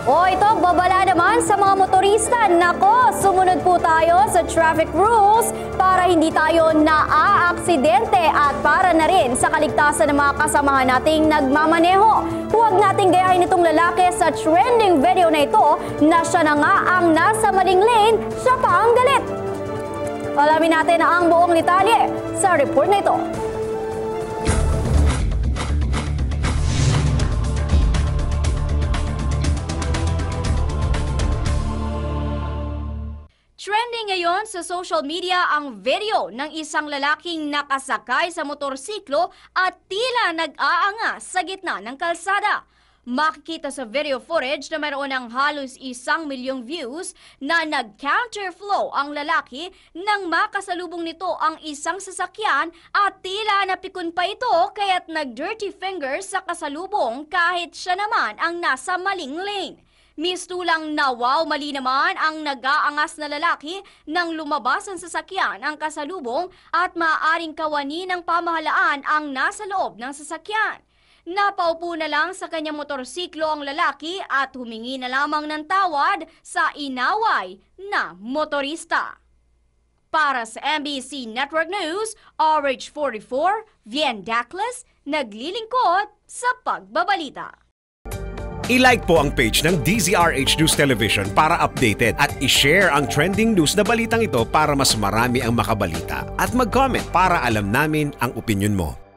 O ito, babala naman sa mga motorista. Nako, sumunod po tayo sa traffic rules para hindi tayo naaaksidente at para na rin sa kaligtasan ng mga kasamahan nating nagmamaneho. Huwag nating gayahin itong lalaki sa trending video na ito na siya na nga ang nasa maling lane, siya pa ang galit. Alamin natin ang buong detalye sa report na ito. Trending ngayon sa social media ang video ng isang lalaking nakasakay sa motorsiklo at tila nag-aangas sa gitna ng kalsada. Makikita sa video footage na mayroon ng halos 1,000,000 views na nag-counterflow ang lalaki nang makasalubong nito ang isang sasakyan at tila napikon pa ito kaya't nag-dirty fingers sa kasalubong kahit siya naman ang nasa maling lane. Mistulang nawaw mali naman ang nag-aangas na lalaki nang lumabas ang sasakyan ang kasalubong at maaaring kawani ng pamahalaan ang nasa loob ng sasakyan. Napaupo na lang sa kanyang motorsiklo ang lalaki at humingi na lamang ng tawad sa inaway na motorista. Para sa MBC Network News, RH44, Vien Daclas, naglilingkod sa pagbabalita. I-like po ang page ng DZRH News Television para updated at i-share ang trending news na balitang ito para mas marami ang makabalita. At mag-comment para alam namin ang opinion mo.